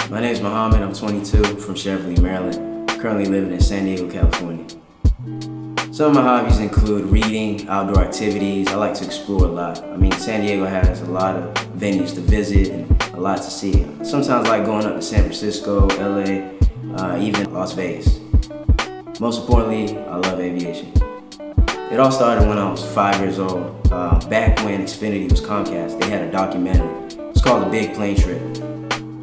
My name is Muhumed. I'm 22, from Cheverly, Maryland. Currently living in San Diego, California. Some of my hobbies include reading, outdoor activities. I like to explore a lot. San Diego has a lot of venues to visit and a lot to see. Sometimes I like going up to San Francisco, LA, even Las Vegas. Most importantly, I love aviation. It all started when I was 5 years old. Back when Xfinity was Comcast, they had a documentary. It's called The Big Plane Trip.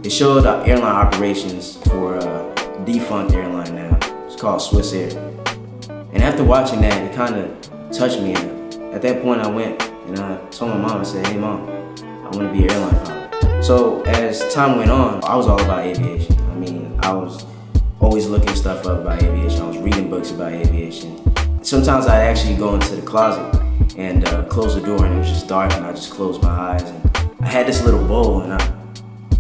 It showed airline operations for a defunct airline now. It's called Swiss Air. And after watching that, it kind of touched me. And at that point, I went and I told my mom, I said, "Hey mom, I want to be an airline pilot." So as time went on, I was all about aviation. I was always looking stuff up about aviation. I was reading books about aviation. Sometimes I'd actually go into the closet and close the door, and it was just dark, and I just closed my eyes. And I had this little bowl, and I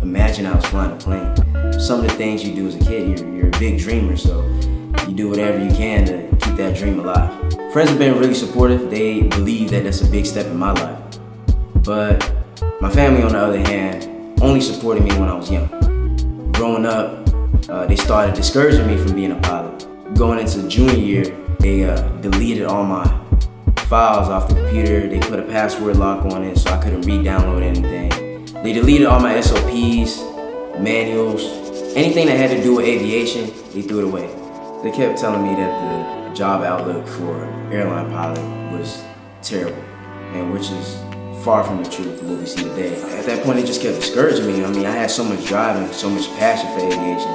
imagined I was flying a plane. Some of the things you do as a kid, you're a big dreamer, so you do whatever you can to keep that dream alive. Friends have been really supportive. They believe that that's a big step in my life. But my family, on the other hand, only supported me when I was young. Growing up, they started discouraging me from being a pilot. Going into junior year, they deleted all my files off the computer. They put a password lock on it so I couldn't re-download anything. They deleted all my SOPs, manuals, anything that had to do with aviation, they threw it away. They kept telling me that the job outlook for airline pilot was terrible, and which is far from the truth of what we see today. At that point, it just kept discouraging me. I had so much drive and so much passion for aviation,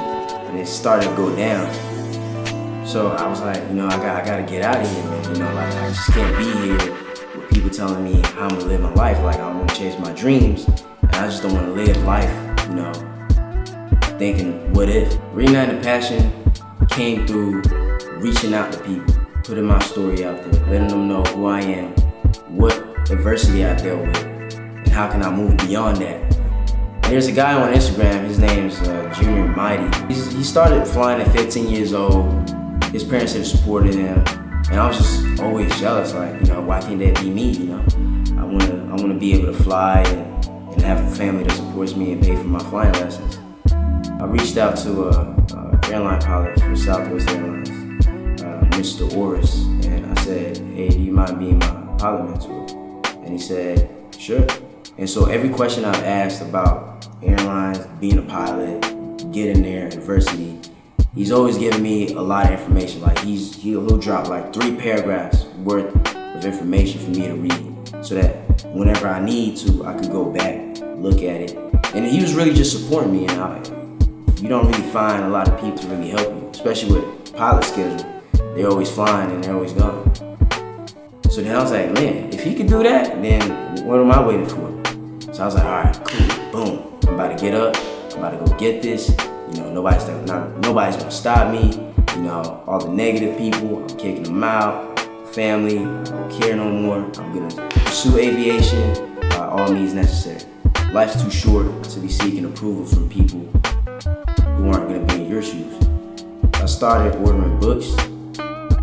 and it started to go down. So I was like, I gotta get out of here, man. I just can't be here with people telling me how I'm gonna live my life. Like, I'm gonna chase my dreams, and I just don't wanna live life, thinking, what if? Reigniting passion came through reaching out to people, putting my story out there, letting them know who I am, what adversity I dealt with, and how can I move beyond that. And there's a guy on Instagram, his name's Junior Mighty. He started flying at 15 years old. His parents have supported him, and I was just always jealous, like, why can't that be me, I wanna be able to fly and have a family that supports me and pay for my flying lessons. I reached out to an airline pilot for Southwest Airlines, Mr. Idriss, and I said, "Hey, do you mind being my pilot mentor?" And he said, "Sure." And so every question I've asked about airlines, being a pilot, getting there, adversity, he's always giving me a lot of information. Like he'll drop like 3 paragraphs worth of information for me to read, so that whenever I need to, I could go back, look at it. And he was really just supporting me. And you don't really find a lot of people to really help you, especially with pilot schedule. They're always flying and they're always gone. So then I was like, man, if he could do that, then what am I waiting for? So I was like, all right, cool, boom. I'm about to get up, I'm about to go get this. Nobody's gonna stop me. All the negative people, I'm kicking them out. Family, I don't care no more. I'm gonna pursue aviation by all means necessary. Life's too short to be seeking approval from people who aren't gonna be in your shoes. I started ordering books.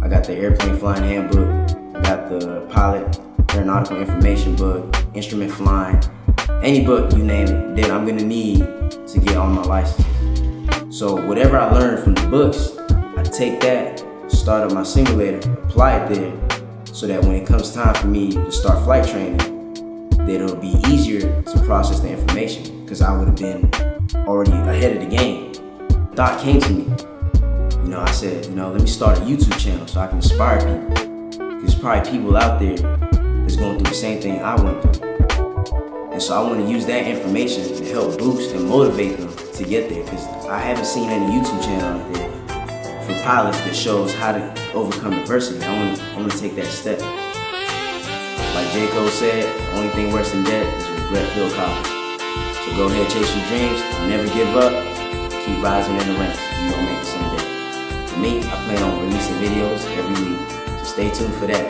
I got the airplane flying handbook. I got the pilot aeronautical information book, instrument flying, any book you name it that I'm gonna need to get on my license. So whatever I learned from the books, I take that, start up my simulator, apply it there, so that when it comes time for me to start flight training, that it'll be easier to process the information, because I would have been already ahead of the game. The thought came to me. I said, let me start a YouTube channel so I can inspire people. There's probably people out there that's going through the same thing I went through. And so I want to use that information to help boost and motivate them to get there, because I haven't seen any YouTube channel out there for pilots that shows how to overcome adversity. I want to take that step. Like J. Cole said, the only thing worse than death is regret-filled coffee. So go ahead, chase your dreams, never give up, keep rising in the ranks. You're gonna make it someday. For me, I plan on releasing videos every week, so stay tuned for that.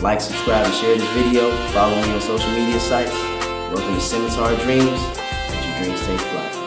Like, subscribe, and share this video. Follow me on social media sites. Welcome to Scimitar Dreamz. Let your dreams take flight.